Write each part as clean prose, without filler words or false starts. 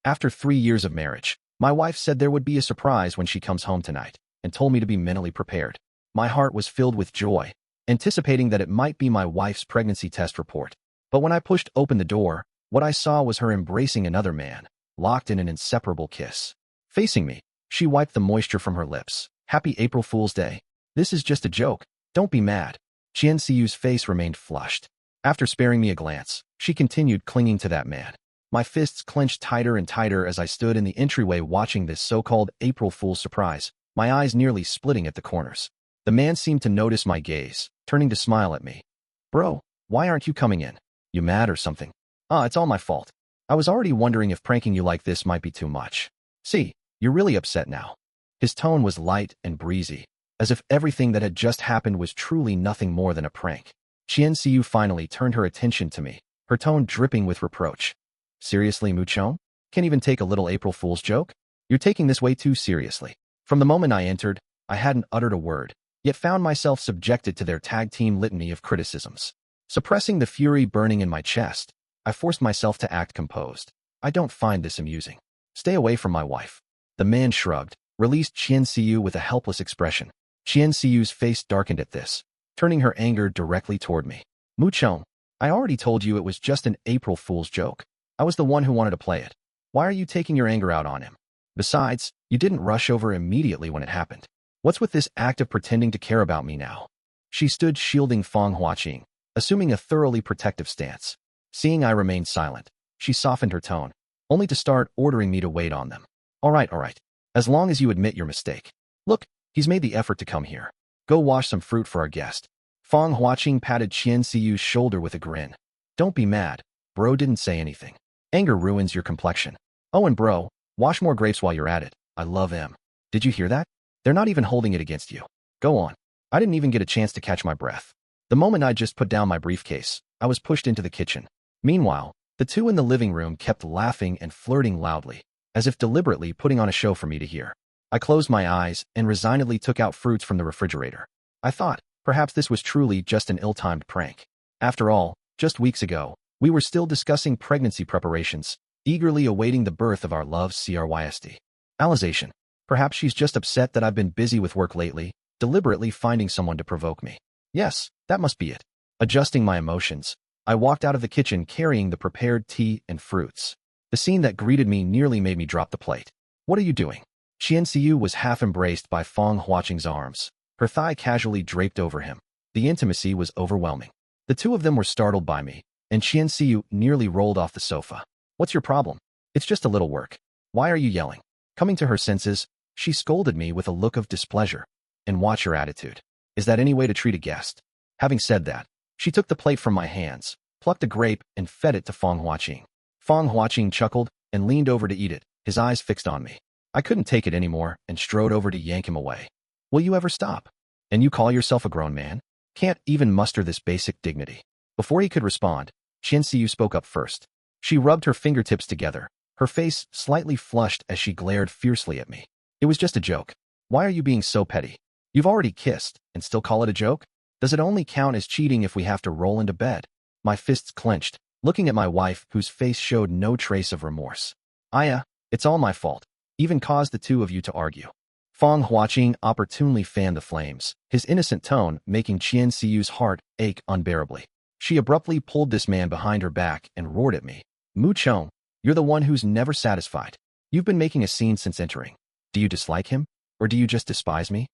After 3 years of marriage, my wife said there would be a surprise when she comes home tonight and told me to be mentally prepared. My heart was filled with joy, anticipating that it might be my wife's pregnancy test report. But when I pushed open the door, what I saw was her embracing another man, locked in an inseparable kiss. Facing me, she wiped the moisture from her lips. Happy April Fool's Day. This is just a joke. Don't be mad. Qian Siyu's face remained flushed. After sparing me a glance, she continued clinging to that man. My fists clenched tighter and tighter as I stood in the entryway watching this so-called April Fool's surprise, my eyes nearly splitting at the corners. The man seemed to notice my gaze, turning to smile at me. Bro, why aren't you coming in? You mad or something? It's all my fault. I was already wondering if pranking you like this might be too much. See, you're really upset now. His tone was light and breezy, as if everything that had just happened was truly nothing more than a prank. Qian Siyu finally turned her attention to me, her tone dripping with reproach. Seriously, Muchong? Can't even take a little April Fool's joke? You're taking this way too seriously. From the moment I entered, I hadn't uttered a word, yet found myself subjected to their tag team litany of criticisms. Suppressing the fury burning in my chest, I forced myself to act composed. I don't find this amusing. Stay away from my wife. The man shrugged, released Qian Siyu with a helpless expression. Qian Siyu's face darkened at this, turning her anger directly toward me. Muchong, I already told you it was just an April Fool's joke. I was the one who wanted to play it. Why are you taking your anger out on him? Besides, you didn't rush over immediately when it happened. What's with this act of pretending to care about me now? She stood shielding Fang Huaqing, assuming a thoroughly protective stance. Seeing I remained silent, she softened her tone, only to start ordering me to wait on them. All right. As long as you admit your mistake. Look, he's made the effort to come here. Go wash some fruit for our guest. Fang Huaqing patted Qian Siyu's shoulder with a grin. Don't be mad. Bro didn't say anything. Anger ruins your complexion. Oh, and bro, wash more grapes while you're at it. I love them. Did you hear that? They're not even holding it against you. Go on. I didn't even get a chance to catch my breath. The moment I just put down my briefcase, I was pushed into the kitchen. Meanwhile, the two in the living room kept laughing and flirting loudly, as if deliberately putting on a show for me to hear. I closed my eyes and resignedly took out fruits from the refrigerator. I thought, perhaps this was truly just an ill-timed prank. After all, just weeks ago, we were still discussing pregnancy preparations, eagerly awaiting the birth of our love CRYSD. Alization. Perhaps she's just upset that I've been busy with work lately, deliberately finding someone to provoke me. Yes, that must be it. Adjusting my emotions, I walked out of the kitchen carrying the prepared tea and fruits. The scene that greeted me nearly made me drop the plate. What are you doing? Qian Siyu was half embraced by Fang Huaqing's arms, her thigh casually draped over him. The intimacy was overwhelming. The two of them were startled by me, and Qian Siyu nearly rolled off the sofa. What's your problem? It's just a little work. Why are you yelling? Coming to her senses, she scolded me with a look of displeasure. And watch your attitude. Is that any way to treat a guest? Having said that, she took the plate from my hands, plucked a grape, and fed it to Fang Huaqing. Fang Huaqing chuckled and leaned over to eat it, his eyes fixed on me. I couldn't take it anymore and strode over to yank him away. Will you ever stop? And you call yourself a grown man? Can't even muster this basic dignity. Before he could respond, Qian Siyu spoke up first. She rubbed her fingertips together, her face slightly flushed as she glared fiercely at me. It was just a joke. Why are you being so petty? You've already kissed and still call it a joke? Does it only count as cheating if we have to roll into bed? My fists clenched, looking at my wife whose face showed no trace of remorse. It's all my fault. Even caused the two of you to argue. Fang Huaqing opportunely fanned the flames, his innocent tone making Qian Siyu's heart ache unbearably. She abruptly pulled this man behind her back and roared at me. Muchong, you're the one who's never satisfied. You've been making a scene since entering. Do you dislike him? Or do you just despise me?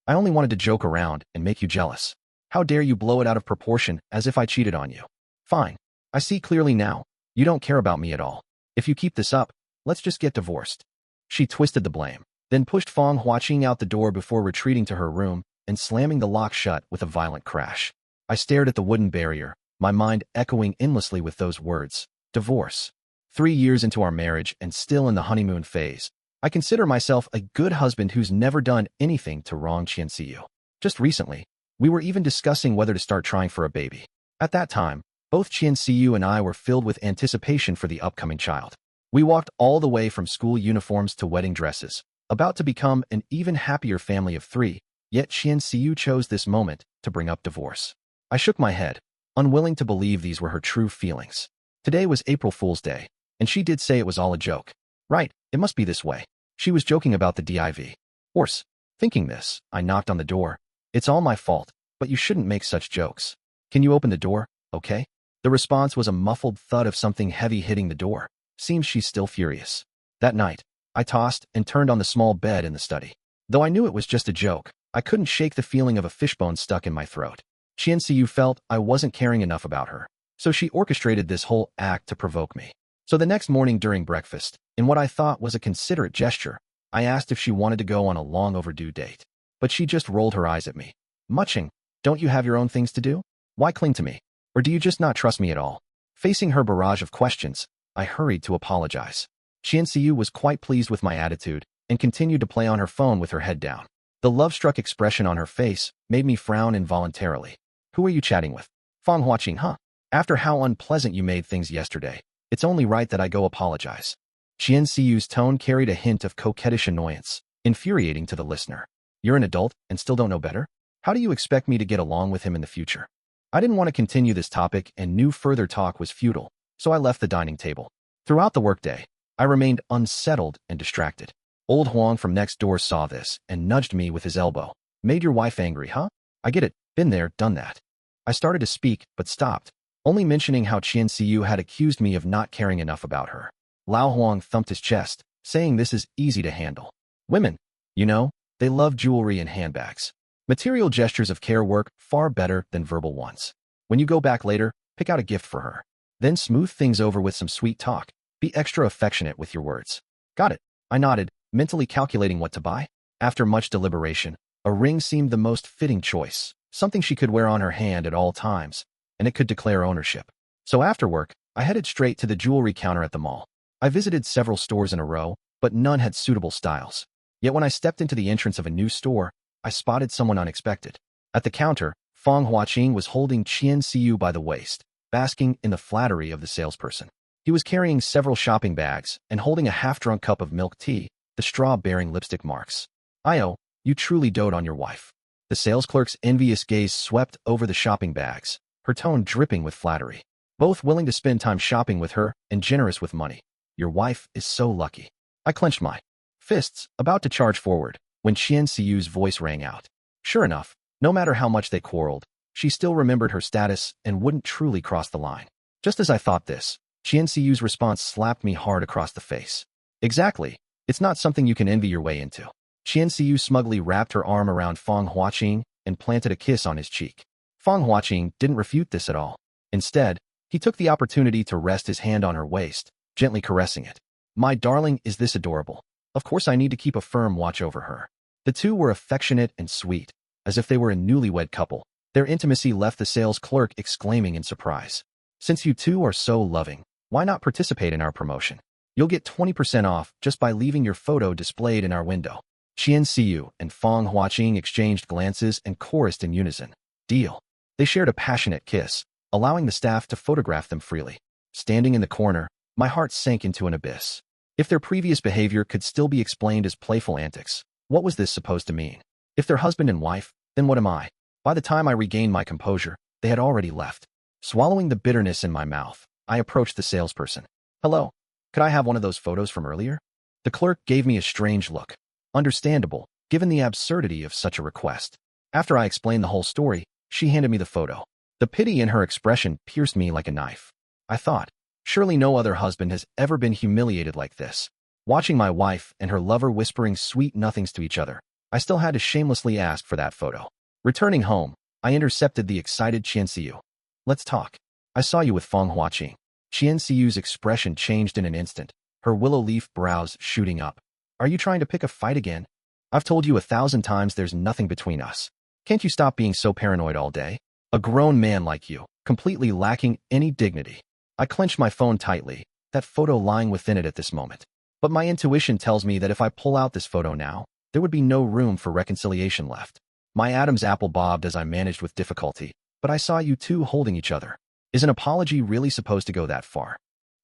I only wanted to joke around and make you jealous. How dare you blow it out of proportion as if I cheated on you? Fine. I see clearly now. You don't care about me at all. If you keep this up, let's just get divorced. She twisted the blame, then pushed Fang Huaqing out the door before retreating to her room and slamming the lock shut with a violent crash. I stared at the wooden barrier, my mind echoing endlessly with those words. Divorce. 3 years into our marriage and still in the honeymoon phase, I consider myself a good husband who's never done anything to wrong Qian Siyu. Just recently, we were even discussing whether to start trying for a baby. At that time, both Qian Siyu and I were filled with anticipation for the upcoming child. We walked all the way from school uniforms to wedding dresses, about to become an even happier family of 3, yet Qian Siyu chose this moment to bring up divorce. I shook my head, unwilling to believe these were her true feelings. Today was April Fool's Day, and she did say it was all a joke. Right, it must be this way. She was joking about the div. Horse. Thinking this, I knocked on the door. It's all my fault, but you shouldn't make such jokes. Can you open the door, okay? The response was a muffled thud of something heavy hitting the door. Seems she's still furious. That night, I tossed and turned on the small bed in the study. Though I knew it was just a joke, I couldn't shake the feeling of a fishbone stuck in my throat. Qianxiyu felt I wasn't caring enough about her, so she orchestrated this whole act to provoke me. So the next morning during breakfast, in what I thought was a considerate gesture, I asked if she wanted to go on a long overdue date. But she just rolled her eyes at me. Muching, don't you have your own things to do? Why cling to me? Or do you just not trust me at all? Facing her barrage of questions, I hurried to apologize. Qianxiyu was quite pleased with my attitude and continued to play on her phone with her head down. The love-struck expression on her face made me frown involuntarily. Who are you chatting with? Fang Huaqing, huh? After how unpleasant you made things yesterday, it's only right that I go apologize. Qianxiyu's tone carried a hint of coquettish annoyance, infuriating to the listener. You're an adult and still don't know better? How do you expect me to get along with him in the future? I didn't want to continue this topic and knew further talk was futile, so I left the dining table. Throughout the workday, I remained unsettled and distracted. Old Huang from next door saw this and nudged me with his elbow. Made your wife angry, huh? I get it. Been there, done that. I started to speak, but stopped, only mentioning how Qianxiyu had accused me of not caring enough about her. Lao Huang thumped his chest, saying this is easy to handle. Women, you know, they love jewelry and handbags. Material gestures of care work far better than verbal ones. When you go back later, pick out a gift for her. Then smooth things over with some sweet talk. Be extra affectionate with your words. Got it. I nodded, mentally calculating what to buy. After much deliberation, a ring seemed the most fitting choice, something she could wear on her hand at all times, and it could declare ownership. So after work, I headed straight to the jewelry counter at the mall. I visited several stores in a row, but none had suitable styles. Yet when I stepped into the entrance of a new store, I spotted someone unexpected. At the counter, Fang Huaqing was holding Qianxiyu by the waist, basking in the flattery of the salesperson. He was carrying several shopping bags and holding a half-drunk cup of milk tea, the straw bearing lipstick marks. Io, you truly dote on your wife. The sales clerk's envious gaze swept over the shopping bags, her tone dripping with flattery. Both willing to spend time shopping with her and generous with money. Your wife is so lucky. I clenched my fists, about to charge forward, when Qianxiyu's voice rang out. Sure enough, no matter how much they quarreled, she still remembered her status and wouldn't truly cross the line. Just as I thought this, Qianxiyu's response slapped me hard across the face. Exactly. It's not something you can envy your way into. Qianxiyu smugly wrapped her arm around Fang Huaqing and planted a kiss on his cheek. Fang Huaqing didn't refute this at all. Instead, he took the opportunity to rest his hand on her waist, gently caressing it. My darling, is this adorable? Of course I need to keep a firm watch over her. The two were affectionate and sweet, as if they were a newlywed couple. Their intimacy left the sales clerk exclaiming in surprise. Since you two are so loving, why not participate in our promotion? You'll get 20% off just by leaving your photo displayed in our window. Qianxiyu and Fang Huaqing exchanged glances and chorused in unison. Deal. They shared a passionate kiss, allowing the staff to photograph them freely. Standing in the corner, my heart sank into an abyss. If their previous behavior could still be explained as playful antics, what was this supposed to mean? If they're husband and wife, then what am I? By the time I regained my composure, they had already left. Swallowing the bitterness in my mouth, I approached the salesperson. Hello. Could I have one of those photos from earlier? The clerk gave me a strange look. Understandable, given the absurdity of such a request. After I explained the whole story, she handed me the photo. The pity in her expression pierced me like a knife. I thought, surely no other husband has ever been humiliated like this. Watching my wife and her lover whispering sweet nothings to each other, I still had to shamelessly ask for that photo. Returning home, I intercepted the excited Qianxiyu. Let's talk. I saw you with Fang Huaqing. Qianxiyu's expression changed in an instant, her willow leaf brows shooting up. Are you trying to pick a fight again? I've told you 1,000 times there's nothing between us. Can't you stop being so paranoid all day? A grown man like you, completely lacking any dignity. I clenched my phone tightly, that photo lying within it at this moment. But my intuition tells me that if I pull out this photo now, there would be no room for reconciliation left. My Adam's apple bobbed as I managed with difficulty, but I saw you two holding each other. Is an apology really supposed to go that far?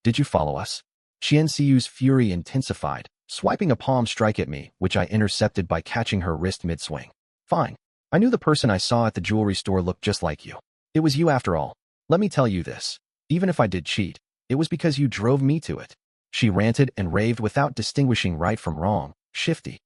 Did you follow us? Qianxiyu's fury intensified, swiping a palm strike at me, which I intercepted by catching her wrist mid-swing. Fine. I knew the person I saw at the jewelry store looked just like you. It was you after all. Let me tell you this. Even if I did cheat, it was because you drove me to it. She ranted and raved without distinguishing right from wrong, shifting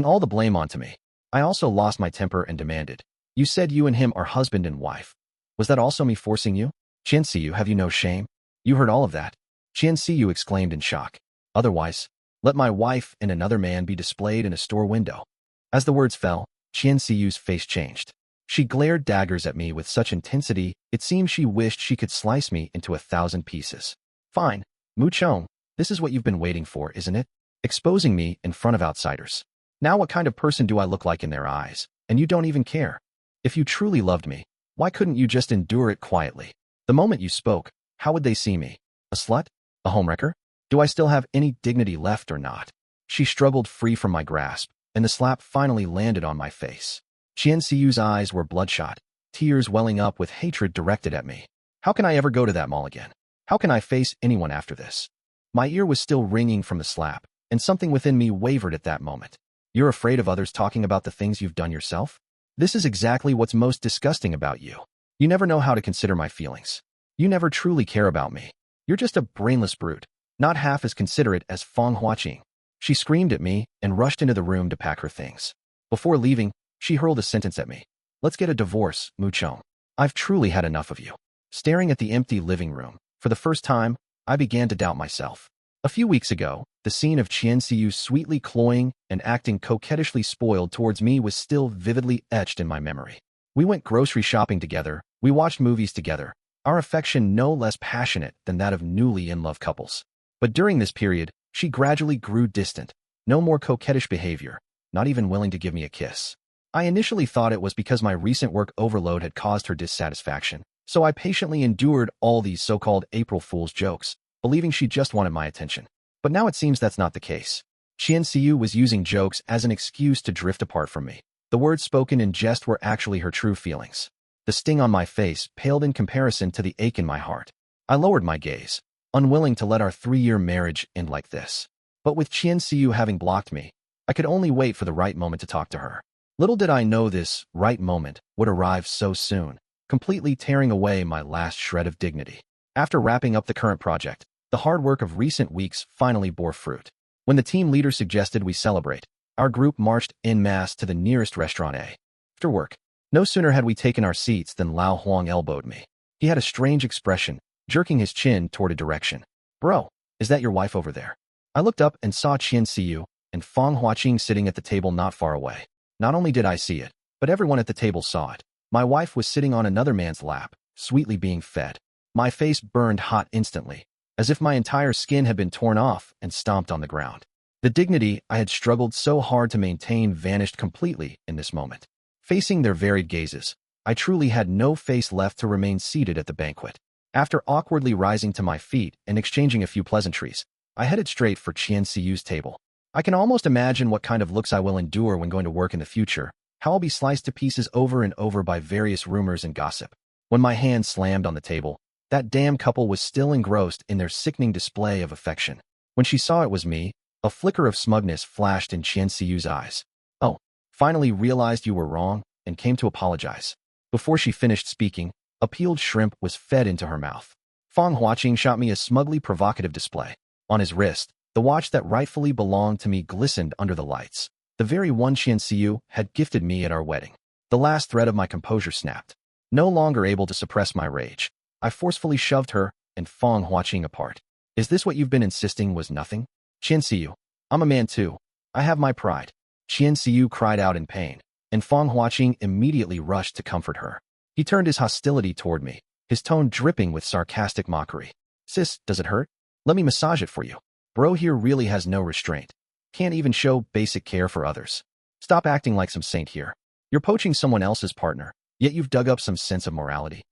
all the blame onto me. I also lost my temper and demanded, "You said you and him are husband and wife. Was that also me forcing you? Qian Siyu, have you no shame? You heard all of that?" Qian Siyu exclaimed in shock. "Otherwise, let my wife and another man be displayed in a store window." As the words fell, Qian Siyu's face changed. She glared daggers at me with such intensity, it seemed she wished she could slice me into 1,000 pieces. "Fine, Mu Chong, this is what you've been waiting for, isn't it? Exposing me in front of outsiders. Now what kind of person do I look like in their eyes? And you don't even care. If you truly loved me, why couldn't you just endure it quietly? The moment you spoke, how would they see me? A slut? A homewrecker? Do I still have any dignity left or not?" She struggled free from my grasp, and the slap finally landed on my face. Qian Siyu's eyes were bloodshot, tears welling up with hatred directed at me. How can I ever go to that mall again? How can I face anyone after this? My ear was still ringing from the slap, and something within me wavered at that moment. You're afraid of others talking about the things you've done yourself? This is exactly what's most disgusting about you. You never know how to consider my feelings. You never truly care about me. You're just a brainless brute, not half as considerate as Fang Huaqing. She screamed at me and rushed into the room to pack her things. Before leaving, she hurled a sentence at me. "Let's get a divorce, Mu Chong. I've truly had enough of you." Staring at the empty living room, for the first time, I began to doubt myself. A few weeks ago, the scene of Qian Siyu sweetly cloying and acting coquettishly spoiled towards me was still vividly etched in my memory. We went grocery shopping together, we watched movies together, our affection no less passionate than that of newly in-love couples. But during this period, she gradually grew distant, no more coquettish behavior, not even willing to give me a kiss. I initially thought it was because my recent work overload had caused her dissatisfaction, so I patiently endured all these so-called April Fool's jokes, believing she just wanted my attention. But now it seems that's not the case. Qian Siyu was using jokes as an excuse to drift apart from me. The words spoken in jest were actually her true feelings. The sting on my face paled in comparison to the ache in my heart. I lowered my gaze, unwilling to let our 3-year marriage end like this. But with Qian Siyu having blocked me, I could only wait for the right moment to talk to her. Little did I know this right moment would arrive so soon, completely tearing away my last shred of dignity. After wrapping up the current project, the hard work of recent weeks finally bore fruit. When the team leader suggested we celebrate, our group marched en masse to the nearest restaurant A. After work, no sooner had we taken our seats than Lao Huang elbowed me. He had a strange expression, jerking his chin toward a direction. "Bro, is that your wife over there?" I looked up and saw Qian Siyu and Fang Huaqing sitting at the table not far away. Not only did I see it, but everyone at the table saw it. My wife was sitting on another man's lap, sweetly being fed. My face burned hot instantly, as if my entire skin had been torn off and stomped on the ground. The dignity I had struggled so hard to maintain vanished completely in this moment. Facing their varied gazes, I truly had no face left to remain seated at the banquet. After awkwardly rising to my feet and exchanging a few pleasantries, I headed straight for Qian Siyu's table. I can almost imagine what kind of looks I will endure when going to work in the future, how I'll be sliced to pieces over and over by various rumors and gossip. When my hand slammed on the table, that damn couple was still engrossed in their sickening display of affection. When she saw it was me, a flicker of smugness flashed in Qian Siyu's eyes. "Oh, finally realized you were wrong and came to apologize." Before she finished speaking, a peeled shrimp was fed into her mouth. Fang Huaqing shot me a smugly provocative display. On his wrist, the watch that rightfully belonged to me glistened under the lights. The very one Qian Siyu had gifted me at our wedding. The last thread of my composure snapped. No longer able to suppress my rage, I forcefully shoved her and Fang Huaqing apart. "Is this what you've been insisting was nothing? Qian Siyu, I'm a man too. I have my pride." Qian Siyu cried out in pain, and Fang Huaqing immediately rushed to comfort her. He turned his hostility toward me, his tone dripping with sarcastic mockery. "Sis, does it hurt? Let me massage it for you. Bro here really has no restraint. Can't even show basic care for others. Stop acting like some saint here. You're poaching someone else's partner, yet you've dug up some sense of morality."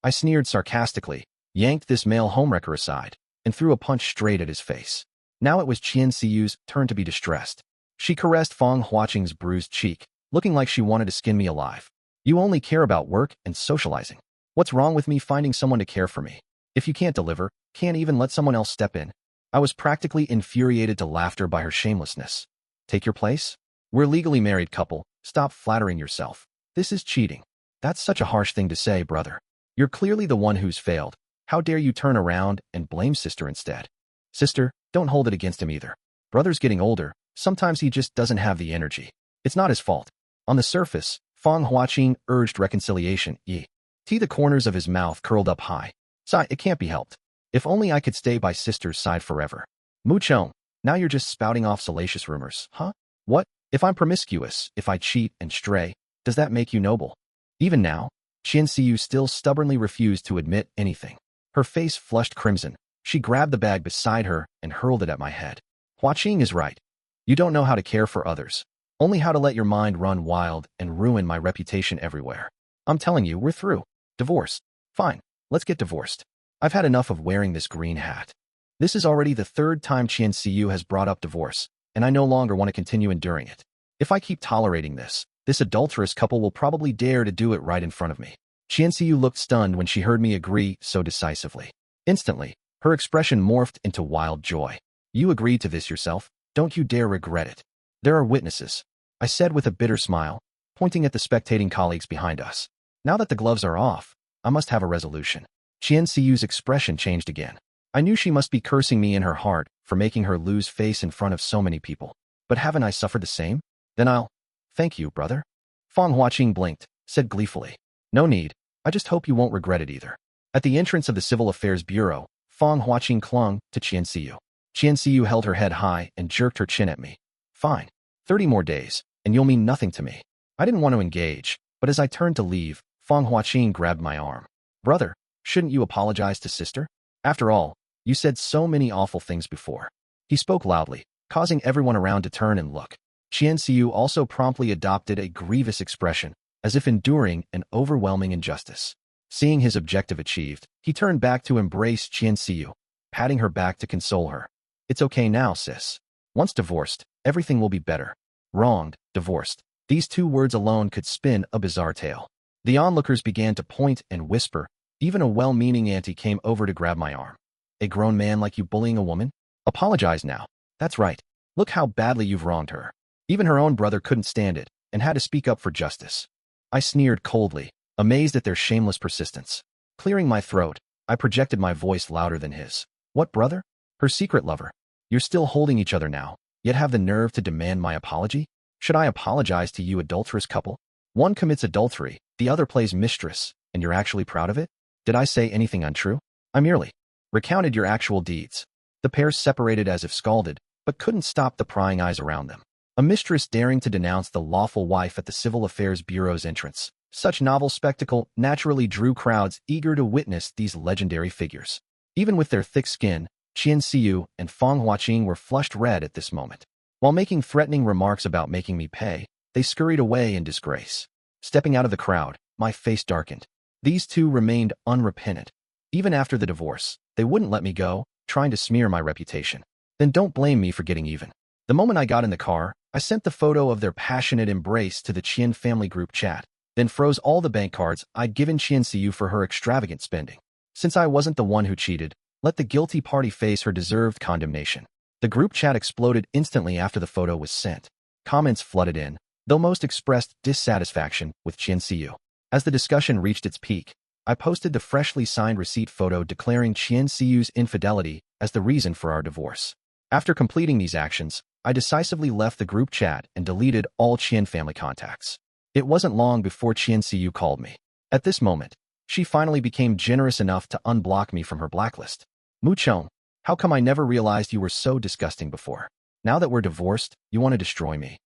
I sneered sarcastically, yanked this male homewrecker aside, and threw a punch straight at his face. Now it was Qian Siyu's turn to be distressed. She caressed Fang Huaqing's bruised cheek, looking like she wanted to skin me alive. "You only care about work and socializing. What's wrong with me finding someone to care for me? If you can't deliver, can't even let someone else step in." I was practically infuriated to laughter by her shamelessness. "Take your place? We're a legally married couple. Stop flattering yourself. This is cheating." "That's such a harsh thing to say, brother. You're clearly the one who's failed. How dare you turn around and blame sister instead?" Sister, don't hold it against him either. Brother's getting older. Sometimes he just doesn't have the energy. It's not his fault. On the surface, Fang Huaqing urged reconciliation. The corners of his mouth curled up high. Sigh, it can't be helped. If only I could stay by sister's side forever. Mu Chong, now you're just spouting off salacious rumors, huh? What? If I'm promiscuous, if I cheat and stray, does that make you noble? Even now, Qian Siyu still stubbornly refused to admit anything. Her face flushed crimson. She grabbed the bag beside her and hurled it at my head. Huaqing is right. You don't know how to care for others, only how to let your mind run wild and ruin my reputation everywhere. I'm telling you, we're through. Divorce. Fine, let's get divorced. I've had enough of wearing this green hat. This is already the third time Qian Siyu has brought up divorce, and I no longer want to continue enduring it. If I keep tolerating this adulterous couple will probably dare to do it right in front of me. Qian Siyu looked stunned when she heard me agree so decisively. Instantly, her expression morphed into wild joy. You agreed to this yourself? Don't you dare regret it. There are witnesses, I said with a bitter smile, pointing at the spectating colleagues behind us. Now that the gloves are off, I must have a resolution. Qian Siyu's expression changed again. I knew she must be cursing me in her heart for making her lose face in front of so many people. But haven't I suffered the same? Then I'll... Thank you, brother. Fang Huaqing blinked, said gleefully. No need. I just hope you won't regret it either. At the entrance of the Civil Affairs Bureau, Fang Huaqing clung to Qian Siyu. Qian Siyu held her head high and jerked her chin at me. Fine. 30 more days, and you'll mean nothing to me. I didn't want to engage, but as I turned to leave, Fang Huaqing grabbed my arm. Brother, shouldn't you apologize to sister? After all, you said so many awful things before. He spoke loudly, causing everyone around to turn and look. Qian Siyu also promptly adopted a grievous expression, as if enduring an overwhelming injustice. Seeing his objective achieved, he turned back to embrace Qian Siyu, patting her back to console her. It's okay now, sis. Once divorced, everything will be better. Wronged, divorced. These two words alone could spin a bizarre tale. The onlookers began to point and whisper. Even a well-meaning auntie came over to grab my arm. A grown man like you bullying a woman? Apologize now. That's right. Look how badly you've wronged her. Even her own brother couldn't stand it and had to speak up for justice. I sneered coldly, amazed at their shameless persistence. Clearing my throat, I projected my voice louder than his. What brother? Her secret lover. You're still holding each other now, yet have the nerve to demand my apology? Should I apologize to you adulterous couple? One commits adultery, the other plays mistress, and you're actually proud of it? Did I say anything untrue? I merely recounted your actual deeds. The pair separated as if scalded, but couldn't stop the prying eyes around them. A mistress daring to denounce the lawful wife at the Civil Affairs Bureau's entrance. Such novel spectacle naturally drew crowds eager to witness these legendary figures. Even with their thick skin, Qian Siyu and Fang Huaqing were flushed red at this moment. While making threatening remarks about making me pay, they scurried away in disgrace. Stepping out of the crowd, my face darkened. These two remained unrepentant. Even after the divorce, they wouldn't let me go, trying to smear my reputation. Then don't blame me for getting even. The moment I got in the car, I sent the photo of their passionate embrace to the Qian family group chat, then froze all the bank cards I'd given Qian Siyu for her extravagant spending. Since I wasn't the one who cheated, let the guilty party face her deserved condemnation. The group chat exploded instantly after the photo was sent. Comments flooded in, though most expressed dissatisfaction with Qian Siyu. As the discussion reached its peak, I posted the freshly signed receipt photo declaring Qian Siyu's infidelity as the reason for our divorce. After completing these actions, I decisively left the group chat and deleted all Qian family contacts. It wasn't long before Qian Siyu called me. At this moment, she finally became generous enough to unblock me from her blacklist. Mu Chong, how come I never realized you were so disgusting before? Now that we're divorced, you want to destroy me.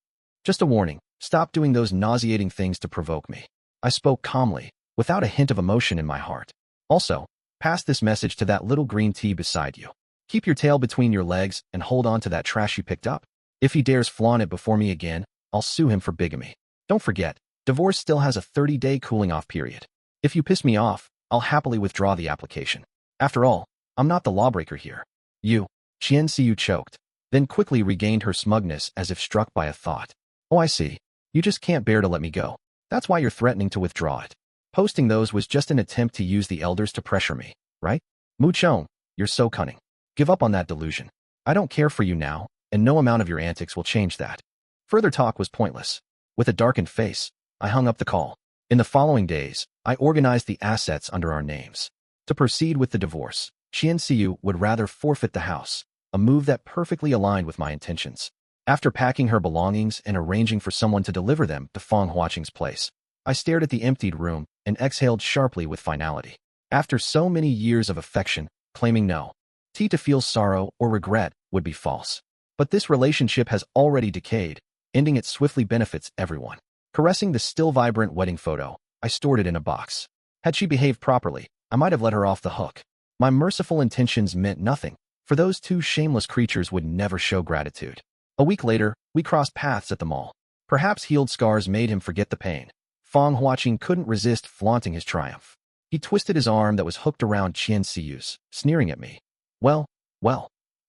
Just a warning, stop doing those nauseating things to provoke me. I spoke calmly, without a hint of emotion in my heart. Also, pass this message to that little green tea beside you. Keep your tail between your legs and hold on to that trash you picked up. If he dares flaunt it before me again, I'll sue him for bigamy. Don't forget, divorce still has a 30-day cooling-off period. If you piss me off, I'll happily withdraw the application. After all, I'm not the lawbreaker here. You. Qian Siyu choked, then quickly regained her smugness as if struck by a thought. Oh, I see. You just can't bear to let me go. That's why you're threatening to withdraw it. Posting those was just an attempt to use the elders to pressure me, right? Mu Chong, you're so cunning. Give up on that delusion. I don't care for you now, and no amount of your antics will change that. Further talk was pointless. With a darkened face, I hung up the call. In the following days, I organized the assets under our names. To proceed with the divorce, Qian Siyu would rather forfeit the house, a move that perfectly aligned with my intentions. After packing her belongings and arranging for someone to deliver them to Fong Huaqing's place, I stared at the emptied room and exhaled sharply with finality. After so many years of affection, claiming no to feel sorrow or regret would be false. But this relationship has already decayed. Ending it swiftly benefits everyone. Caressing the still vibrant wedding photo, I stored it in a box. Had she behaved properly, I might have let her off the hook. My merciful intentions meant nothing, for those two shameless creatures would never show gratitude. A week later, we crossed paths at the mall. Perhaps healed scars made him forget the pain. Fong Huaqing couldn't resist flaunting his triumph. He twisted his arm that was hooked around Qian Siyu's, sneering at me. Well,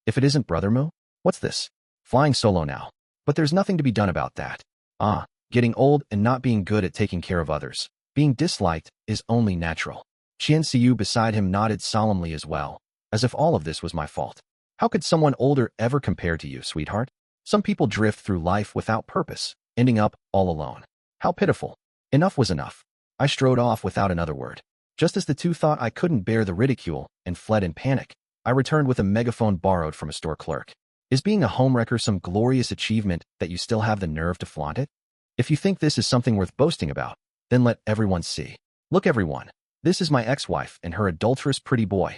if it isn't Brother Mu, what's this? Flying solo now. But there's nothing to be done about that. Getting old and not being good at taking care of others. Being disliked is only natural. Qian Siyu beside him nodded solemnly as well, as if all of this was my fault. How could someone older ever compare to you, sweetheart? Some people drift through life without purpose, ending up all alone. How pitiful. Enough was enough. I strode off without another word. Just as the two thought I couldn't bear the ridicule and fled in panic, I returned with a megaphone borrowed from a store clerk. Is being a homewrecker some glorious achievement that you still have the nerve to flaunt it? If you think this is something worth boasting about, then let everyone see. Look, everyone. This is my ex-wife and her adulterous pretty boy.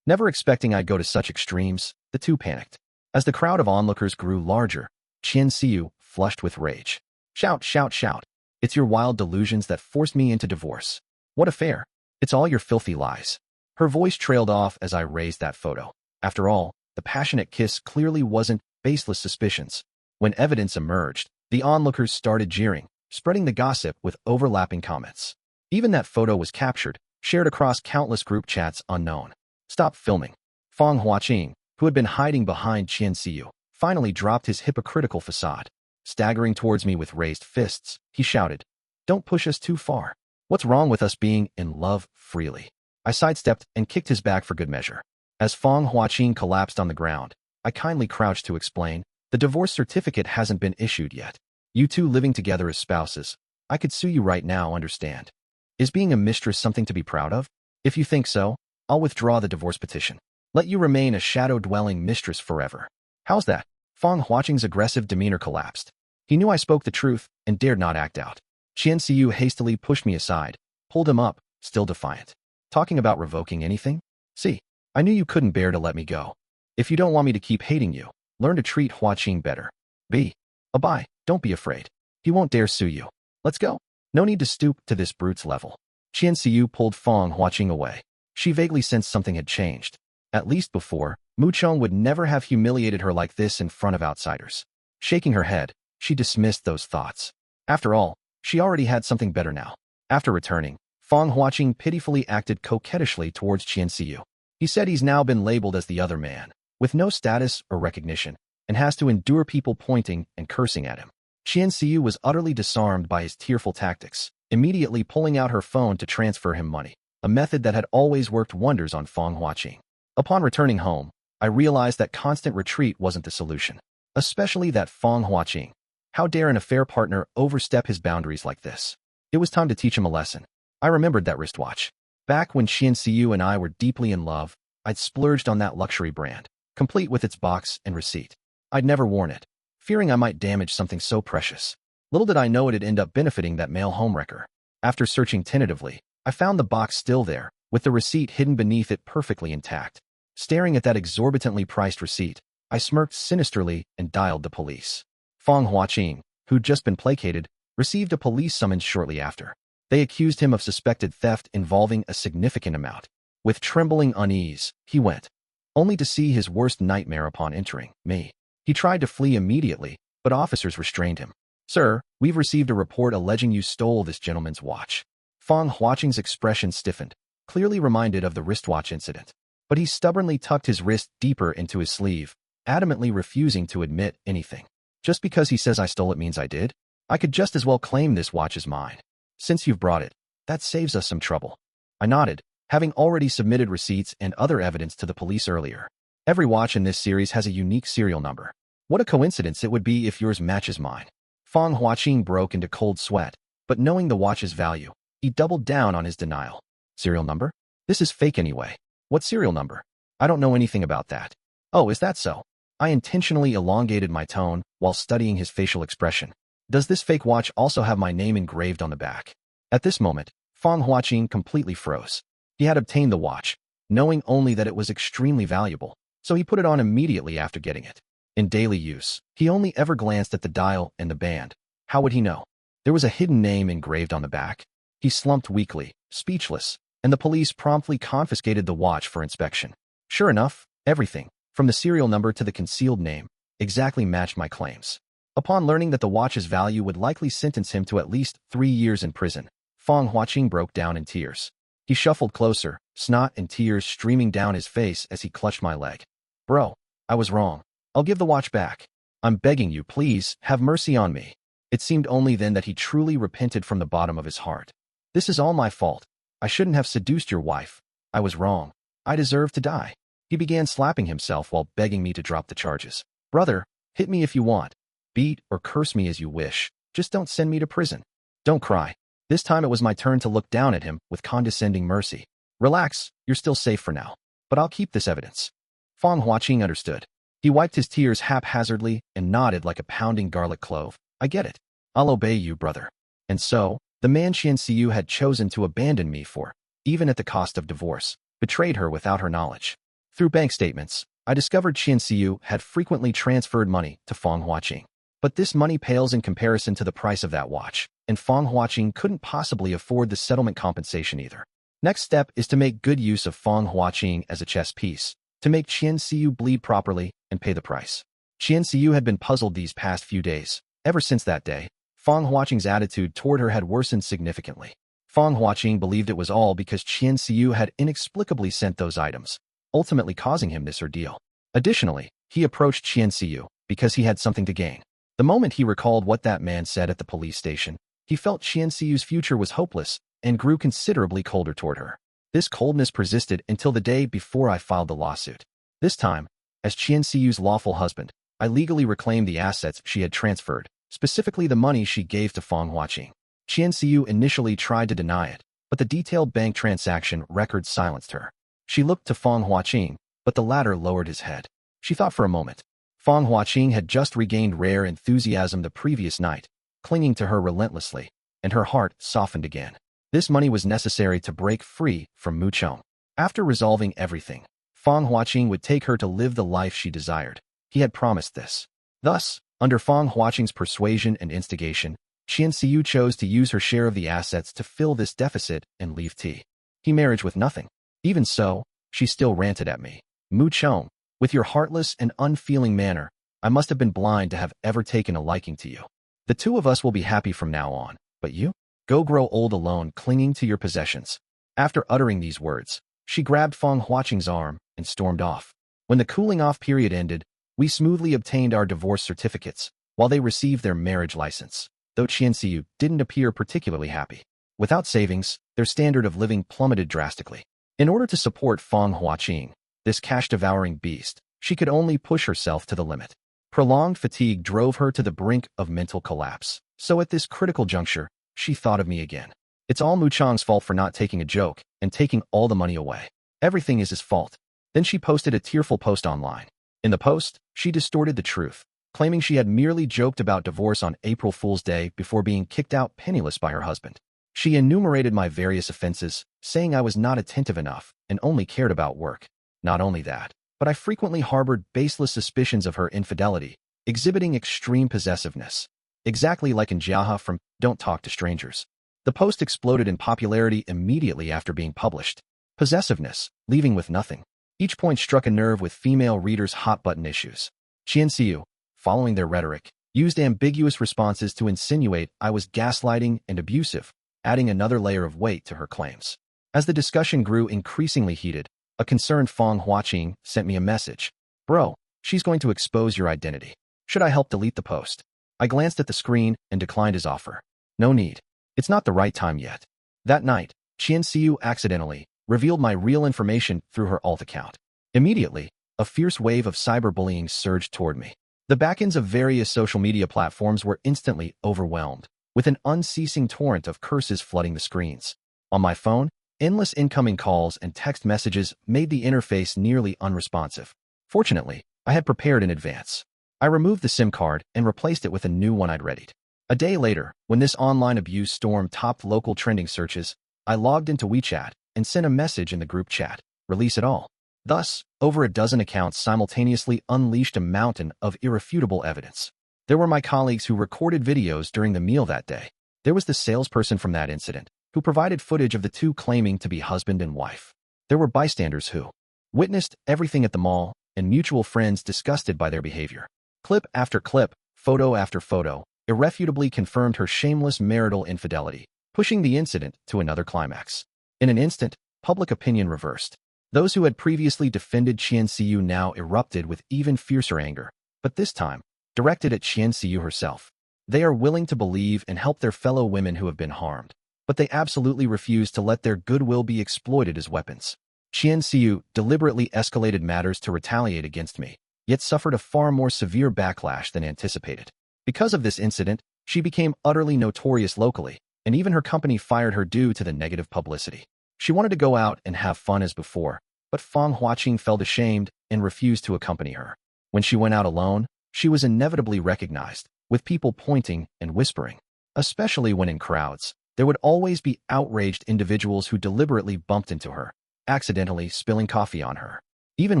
Never expecting I'd go to such extremes, the two panicked. As the crowd of onlookers grew larger, Qian Siyu flushed with rage. Shout, shout, shout. It's your wild delusions that forced me into divorce. What affair? It's all your filthy lies. Her voice trailed off as I raised that photo. After all, the passionate kiss clearly wasn't baseless suspicions. When evidence emerged, the onlookers started jeering, spreading the gossip with overlapping comments. Even that photo was captured, shared across countless group chats unknown. Stop filming. Fong Huaqing, who had been hiding behind Qian Siyu, finally dropped his hypocritical facade. Staggering towards me with raised fists, he shouted, "Don't push us too far. What's wrong with us being in love freely?" I sidestepped and kicked his back for good measure. As Fong Huaqing collapsed on the ground, I kindly crouched to explain, "The divorce certificate hasn't been issued yet. You two living together as spouses. I could sue you right now, understand? Is being a mistress something to be proud of? If you think so, I'll withdraw the divorce petition. Let you remain a shadow-dwelling mistress forever." How's that? Fong Huaqing's aggressive demeanor collapsed. He knew I spoke the truth and dared not act out. Qian Siyu hastily pushed me aside, pulled him up, still defiant. Talking about revoking anything? See, I knew you couldn't bear to let me go. If you don't want me to keep hating you, learn to treat Huaqing better. Bye. Don't be afraid. He won't dare sue you. Let's go. No need to stoop to this brute's level. Qian Siyu pulled Fong Huaqing away. She vaguely sensed something had changed. At least before, Mu Chong would never have humiliated her like this in front of outsiders. Shaking her head, she dismissed those thoughts. After all, she already had something better now. After returning, Fong Huaqing pitifully acted coquettishly towards Qian Siyu. He said he's now been labeled as the other man, with no status or recognition, and has to endure people pointing and cursing at him. Qian Siyu was utterly disarmed by his tearful tactics, immediately pulling out her phone to transfer him money, a method that had always worked wonders on Fong Huaqing. Upon returning home, I realized that constant retreat wasn't the solution, especially that Fong Huaqing. How dare an affair partner overstep his boundaries like this? It was time to teach him a lesson. I remembered that wristwatch. Back when Qian Siyu and I were deeply in love, I'd splurged on that luxury brand, complete with its box and receipt. I'd never worn it, fearing I might damage something so precious. Little did I know it'd end up benefiting that male homewrecker. After searching tentatively, I found the box still there, with the receipt hidden beneath it perfectly intact. Staring at that exorbitantly priced receipt, I smirked sinisterly and dialed the police. Fong Huaqing, who'd just been placated, received a police summons shortly after. They accused him of suspected theft involving a significant amount. With trembling unease, he went, only to see his worst nightmare upon entering, me. He tried to flee immediately, but officers restrained him. "Sir, we've received a report alleging you stole this gentleman's watch." Fong Huaqing's expression stiffened, clearly reminded of the wristwatch incident. But he stubbornly tucked his wrist deeper into his sleeve, adamantly refusing to admit anything. Just because he says I stole it means I did? I could just as well claim this watch as mine. Since you've brought it, that saves us some trouble. I nodded, having already submitted receipts and other evidence to the police earlier. Every watch in this series has a unique serial number. What a coincidence it would be if yours matches mine. Fong Huaqing broke into cold sweat, but knowing the watch's value, he doubled down on his denial. Serial number? This is fake anyway. What serial number? I don't know anything about that. Oh, is that so? I intentionally elongated my tone while studying his facial expression. Does this fake watch also have my name engraved on the back? At this moment, Fang Huaqing completely froze. He had obtained the watch, knowing only that it was extremely valuable, so he put it on immediately after getting it. In daily use, he only ever glanced at the dial and the band. How would he know? There was a hidden name engraved on the back. He slumped weakly, speechless, and the police promptly confiscated the watch for inspection. Sure enough, everything, from the serial number to the concealed name, exactly matched my claims. Upon learning that the watch's value would likely sentence him to at least 3 years in prison, Fang Huaqing broke down in tears. He shuffled closer, snot and tears streaming down his face as he clutched my leg. Bro, I was wrong. I'll give the watch back. I'm begging you, please, have mercy on me. It seemed only then that he truly repented from the bottom of his heart. This is all my fault. I shouldn't have seduced your wife. I was wrong. I deserve to die. He began slapping himself while begging me to drop the charges. Brother, hit me if you want. Beat or curse me as you wish. Just don't send me to prison. Don't cry. This time it was my turn to look down at him with condescending mercy. Relax, you're still safe for now. But I'll keep this evidence. Fang Huaqing understood. He wiped his tears haphazardly and nodded like a pounding garlic clove. I get it. I'll obey you, brother. And so, the man Qian Xiu had chosen to abandon me for, even at the cost of divorce, betrayed her without her knowledge. Through bank statements, I discovered Qian Xiu had frequently transferred money to Fang Huaqing. But this money pales in comparison to the price of that watch, and Fang Huaqing couldn't possibly afford the settlement compensation either. Next step is to make good use of Fang Huaqing as a chess piece, to make Qian Xiu bleed properly and pay the price. Qian Xiu had been puzzled these past few days. Ever since that day, Fang Huaqing's attitude toward her had worsened significantly. Fang Huaqing believed it was all because Qian Xiu had inexplicably sent those items, ultimately causing him this ordeal. Additionally, he approached Qian Xiu because he had something to gain. The moment he recalled what that man said at the police station, he felt Qian Xiu's future was hopeless and grew considerably colder toward her. This coldness persisted until the day before I filed the lawsuit. This time, as Qian Xiu's lawful husband, I legally reclaimed the assets she had transferred, specifically the money she gave to Fang Huaqing. Qian Xiu initially tried to deny it, but the detailed bank transaction records silenced her. She looked to Fang Huaqing, but the latter lowered his head. She thought for a moment. Fang Huaqing had just regained rare enthusiasm the previous night, clinging to her relentlessly, and her heart softened again. This money was necessary to break free from Mu Chong. After resolving everything, Fang Huaqing would take her to live the life she desired. He had promised this. Thus, under Fang Huaqing's persuasion and instigation, Qian Xiu chose to use her share of the assets to fill this deficit and leave T. He marriage with nothing. Even so, she still ranted at me. Mu Chong, with your heartless and unfeeling manner, I must have been blind to have ever taken a liking to you. The two of us will be happy from now on, but you? Go grow old alone clinging to your possessions. After uttering these words, she grabbed Fang Huaqing's arm and stormed off. When the cooling-off period ended, we smoothly obtained our divorce certificates, while they received their marriage license, though Qian Xiu didn't appear particularly happy. Without savings, their standard of living plummeted drastically. In order to support Fang Huaqing, this cash-devouring beast, she could only push herself to the limit. Prolonged fatigue drove her to the brink of mental collapse. So at this critical juncture, she thought of me again. It's all Mu Chong's fault for not taking a joke and taking all the money away. Everything is his fault. Then she posted a tearful post online. In the post, she distorted the truth, claiming she had merely joked about divorce on April Fool's Day before being kicked out penniless by her husband. She enumerated my various offenses, saying I was not attentive enough and only cared about work. Not only that, but I frequently harbored baseless suspicions of her infidelity, exhibiting extreme possessiveness. Exactly like in Jiaha from Don't Talk to Strangers. The post exploded in popularity immediately after being published. Possessiveness, leaving with nothing. Each point struck a nerve with female readers' hot-button issues. Qian Xiu, following their rhetoric, used ambiguous responses to insinuate I was gaslighting and abusive, adding another layer of weight to her claims. As the discussion grew increasingly heated, a concerned Fang Huaqing sent me a message. Bro, she's going to expose your identity. Should I help delete the post? I glanced at the screen and declined his offer. No need. It's not the right time yet. That night, Qian Xiu accidentally revealed my real information through her alt account. Immediately, a fierce wave of cyberbullying surged toward me. The backends of various social media platforms were instantly overwhelmed, with an unceasing torrent of curses flooding the screens. On my phone, endless incoming calls and text messages made the interface nearly unresponsive. Fortunately, I had prepared in advance. I removed the SIM card and replaced it with a new one I'd readied. A day later, when this online abuse storm topped local trending searches, I logged into WeChat and sent a message in the group chat, "Release it all." Thus, over a dozen accounts simultaneously unleashed a mountain of irrefutable evidence. There were my colleagues who recorded videos during the meal that day. There was the salesperson from that incident, who provided footage of the two claiming to be husband and wife. There were bystanders who witnessed everything at the mall, and mutual friends disgusted by their behavior. Clip after clip, photo after photo, irrefutably confirmed her shameless marital infidelity, pushing the incident to another climax. In an instant, public opinion reversed. Those who had previously defended Qian Xiyu now erupted with even fiercer anger, but this time, directed at Qian Xiyu herself. They are willing to believe and help their fellow women who have been harmed, but they absolutely refuse to let their goodwill be exploited as weapons. Qian Xiyu deliberately escalated matters to retaliate against me, yet suffered a far more severe backlash than anticipated. Because of this incident, she became utterly notorious locally, and even her company fired her due to the negative publicity. She wanted to go out and have fun as before, but Fang Huaqing felt ashamed and refused to accompany her. When she went out alone, she was inevitably recognized, with people pointing and whispering. Especially when in crowds, there would always be outraged individuals who deliberately bumped into her, accidentally spilling coffee on her. Even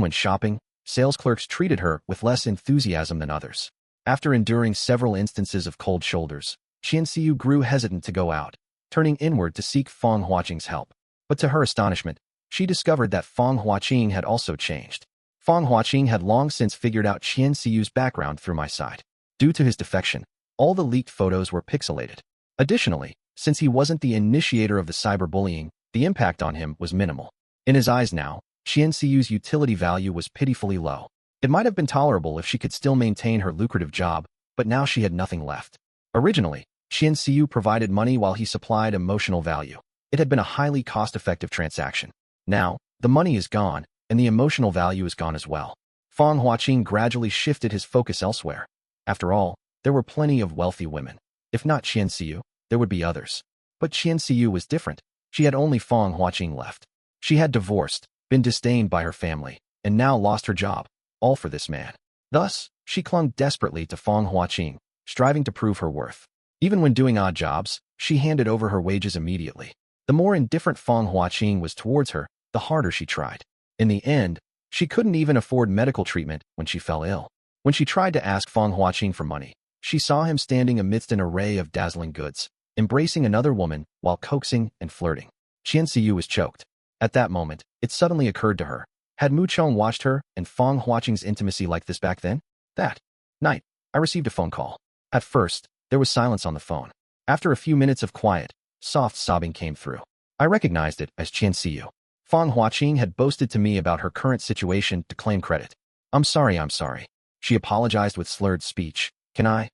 when shopping, sales clerks treated her with less enthusiasm than others. After enduring several instances of cold shoulders, Qian Xiyu grew hesitant to go out, turning inward to seek Fang Huaqing's help. But to her astonishment, she discovered that Fang Huaqing had also changed. Fang Huaqing had long since figured out Qian Xiyu's background through my site. Due to his defection, all the leaked photos were pixelated. Additionally, since he wasn't the initiator of the cyberbullying, the impact on him was minimal. In his eyes now, Qian Xiyu's utility value was pitifully low. It might have been tolerable if she could still maintain her lucrative job, but now she had nothing left. Originally, Qian Xiyu provided money while he supplied emotional value. It had been a highly cost-effective transaction. Now, the money is gone, and the emotional value is gone as well. Fang Huaqing gradually shifted his focus elsewhere. After all, there were plenty of wealthy women. If not Qian Xiyu, there would be others. But Qian Xiyu was different. She had only Fang Huaqing left. She had divorced, been disdained by her family, and now lost her job, all for this man. Thus, she clung desperately to Fang Huaqing, striving to prove her worth. Even when doing odd jobs, she handed over her wages immediately. The more indifferent Fang Huaqing was towards her, the harder she tried. In the end, she couldn't even afford medical treatment when she fell ill. When she tried to ask Fang Huaqing for money, she saw him standing amidst an array of dazzling goods, embracing another woman while coaxing and flirting. Qian Xiyu was choked. At that moment, it suddenly occurred to her. Had Mu Chong watched her and Fang Huaqing's intimacy like this back then? That night, I received a phone call. At first, there was silence on the phone. After a few minutes of quiet, soft sobbing came through. I recognized it as Qian Xiyu. Fang Huaqing had boasted to me about her current situation to claim credit. I'm sorry. She apologized with slurred speech. Can I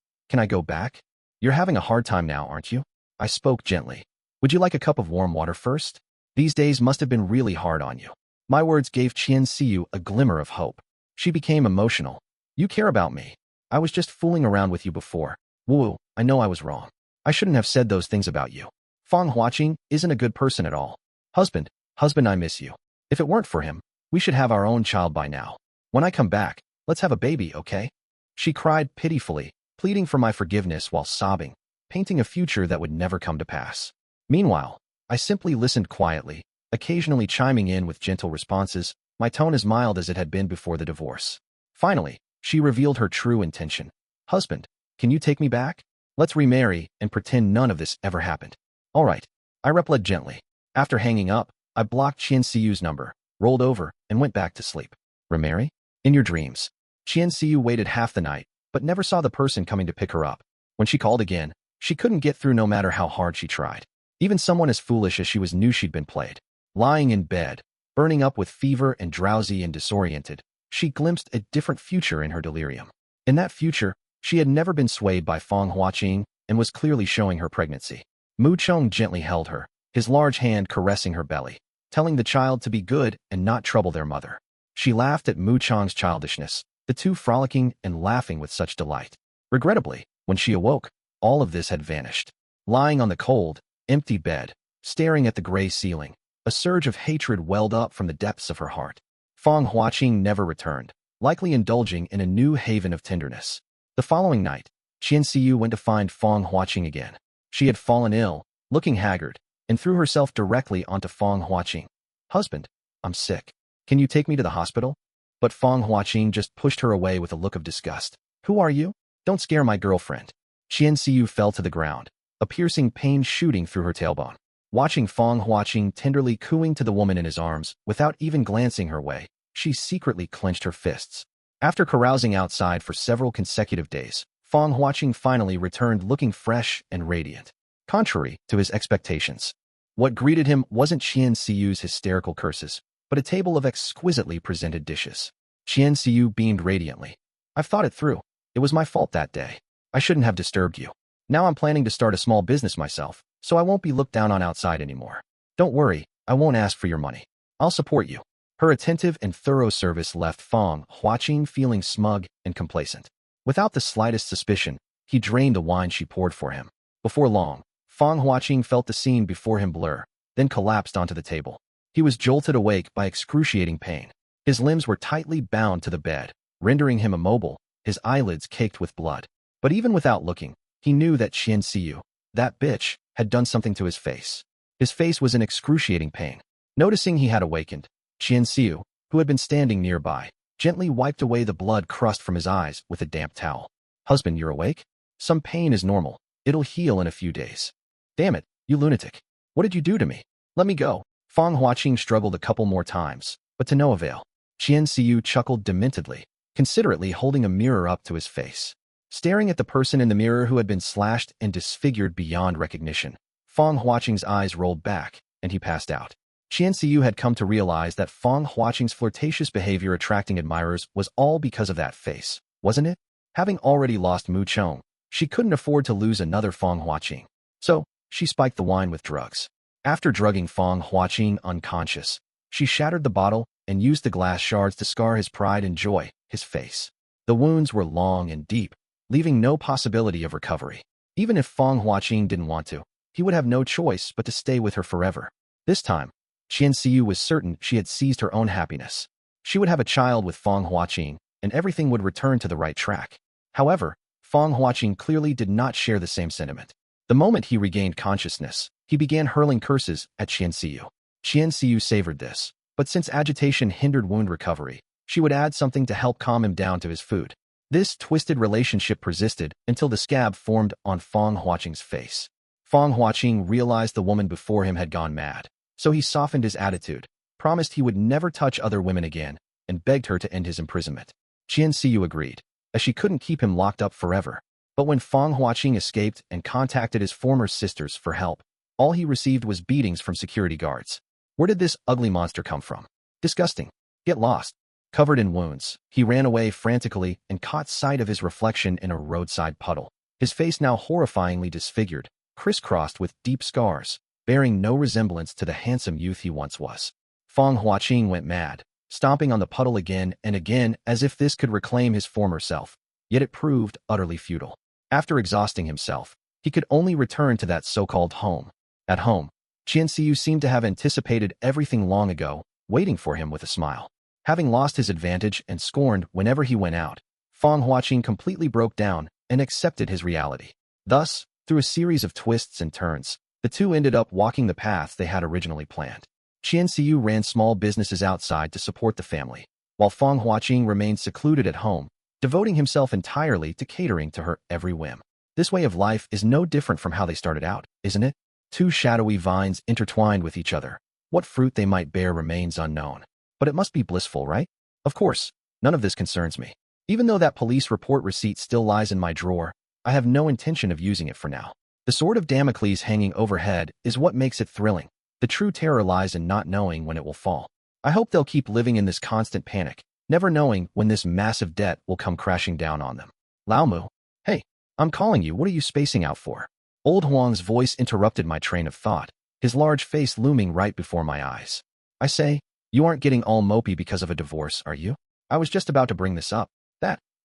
go back? You're having a hard time now, aren't you? I spoke gently. Would you like a cup of warm water first? These days must have been really hard on you. My words gave Qian Xiyu a glimmer of hope. She became emotional. You care about me. I was just fooling around with you before. Woo, I know I was wrong. I shouldn't have said those things about you. Fang Huaqing isn't a good person at all. Husband, I miss you. If it weren't for him, we should have our own child by now. When I come back, let's have a baby, okay? She cried pitifully, pleading for my forgiveness while sobbing, painting a future that would never come to pass. Meanwhile, I simply listened quietly, occasionally chiming in with gentle responses, my tone as mild as it had been before the divorce. Finally, she revealed her true intention. Husband, can you take me back? Let's remarry and pretend none of this ever happened. All right, I replied gently. After hanging up, I blocked Qian Xiyu's number, rolled over, and went back to sleep. Remarry? In your dreams. Qian Xiyu waited half the night, but never saw the person coming to pick her up. When she called again, she couldn't get through no matter how hard she tried. Even someone as foolish as she was knew she'd been played. Lying in bed, burning up with fever and drowsy and disoriented, she glimpsed a different future in her delirium. In that future, she had never been swayed by Fang Huaqing and was clearly showing her pregnancy. Mu Chong gently held her, his large hand caressing her belly, telling the child to be good and not trouble their mother. She laughed at Mu Chong's childishness, the two frolicking and laughing with such delight. Regrettably, when she awoke, all of this had vanished. Lying on the cold, empty bed, staring at the gray ceiling, a surge of hatred welled up from the depths of her heart. Fang Huaqing never returned. likely indulging in a new haven of tenderness. The following night, Qian Xiu went to find Fang Huaqing again. She had fallen ill, looking haggard, and threw herself directly onto Fang Huaqing. "Husband, I'm sick. Can you take me to the hospital?" But Fang Huaqing just pushed her away with a look of disgust. "Who are you? Don't scare my girlfriend." Qian Xiu fell to the ground, a piercing pain shooting through her tailbone. Watching Fang Huaqing tenderly cooing to the woman in his arms, without even glancing her way, she secretly clenched her fists. After carousing outside for several consecutive days, Fang Huaqing finally returned looking fresh and radiant. Contrary to his expectations, what greeted him wasn't Qian Xiu's hysterical curses, but a table of exquisitely presented dishes. Qian Xiu beamed radiantly. "I've thought it through. It was my fault that day. I shouldn't have disturbed you. Now I'm planning to start a small business myself, so I won't be looked down on outside anymore. Don't worry, I won't ask for your money. I'll support you." Her attentive and thorough service left Fang Huaqing feeling smug and complacent. Without the slightest suspicion, he drained the wine she poured for him. Before long, Fang Huaqing felt the scene before him blur, then collapsed onto the table. He was jolted awake by excruciating pain. His limbs were tightly bound to the bed, rendering him immobile, his eyelids caked with blood. But even without looking, he knew that Qian Xiu, that bitch, had done something to his face. His face was in excruciating pain. Noticing he had awakened, Qian Xiu, who had been standing nearby, gently wiped away the blood crust from his eyes with a damp towel. "Husband, you're awake? Some pain is normal. It'll heal in a few days." "Damn it, you lunatic. What did you do to me? Let me go." Fang Huaqing struggled a couple more times, but to no avail. Qian Xiu chuckled dementedly, considerately holding a mirror up to his face. Staring at the person in the mirror who had been slashed and disfigured beyond recognition, Fang Huaqing's eyes rolled back, and he passed out. Qian Xiu had come to realize that Fang Huaqing's flirtatious behavior attracting admirers was all because of that face, wasn't it? Having already lost Mu Chong, she couldn't afford to lose another Fang Huaqing. So, she spiked the wine with drugs. After drugging Fang Huaqing unconscious, she shattered the bottle and used the glass shards to scar his pride and joy, his face. The wounds were long and deep, leaving no possibility of recovery. Even if Fang Huaqing didn't want to, he would have no choice but to stay with her forever. This time, Qian Xiu was certain she had seized her own happiness. She would have a child with Fang Huaqing, and everything would return to the right track. However, Fang Huaqing clearly did not share the same sentiment. The moment he regained consciousness, he began hurling curses at Qian Xiu. Qian Xiu savored this, but since agitation hindered wound recovery, she would add something to help calm him down to his food. This twisted relationship persisted until the scab formed on Fang Huaqing's face. Fang Huaqing realized the woman before him had gone mad, so he softened his attitude, promised he would never touch other women again, and begged her to end his imprisonment. Qian Xiu agreed, as she couldn't keep him locked up forever. But when Fang Huaqing escaped and contacted his former sisters for help, all he received was beatings from security guards. Where did this ugly monster come from? Disgusting. Get lost. Covered in wounds, he ran away frantically and caught sight of his reflection in a roadside puddle. His face now horrifyingly disfigured, crisscrossed with deep scars, bearing no resemblance to the handsome youth he once was. Fang Huaqing went mad, stomping on the puddle again and again as if this could reclaim his former self, yet it proved utterly futile. After exhausting himself, he could only return to that so-called home. At home, Qian Xiu seemed to have anticipated everything long ago, waiting for him with a smile. Having lost his advantage and scorned whenever he went out, Fang Huaqing completely broke down and accepted his reality. Thus, through a series of twists and turns, the two ended up walking the paths they had originally planned. Qian Xiu ran small businesses outside to support the family, while Fang Huaqing remained secluded at home, devoting himself entirely to catering to her every whim. This way of life is no different from how they started out, isn't it? Two shadowy vines intertwined with each other. What fruit they might bear remains unknown. But it must be blissful, right? Of course, none of this concerns me. Even though that police report receipt still lies in my drawer, I have no intention of using it for now. The sword of Damocles hanging overhead is what makes it thrilling. The true terror lies in not knowing when it will fall. I hope they'll keep living in this constant panic, never knowing when this massive debt will come crashing down on them. Lao Mu, hey, I'm calling you. What are you spacing out for? Old Huang's voice interrupted my train of thought, his large face looming right before my eyes. I say, you aren't getting all mopey because of a divorce, are you? I was just about to bring this up.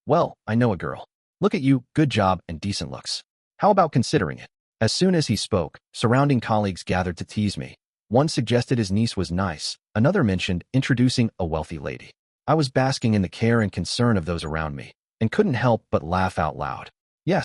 Well, I know a girl. Look at you, good job and decent looks. How about considering it? As soon as he spoke, surrounding colleagues gathered to tease me. One suggested his niece was nice, another mentioned introducing a wealthy lady. I was basking in the care and concern of those around me, and couldn't help but laugh out loud.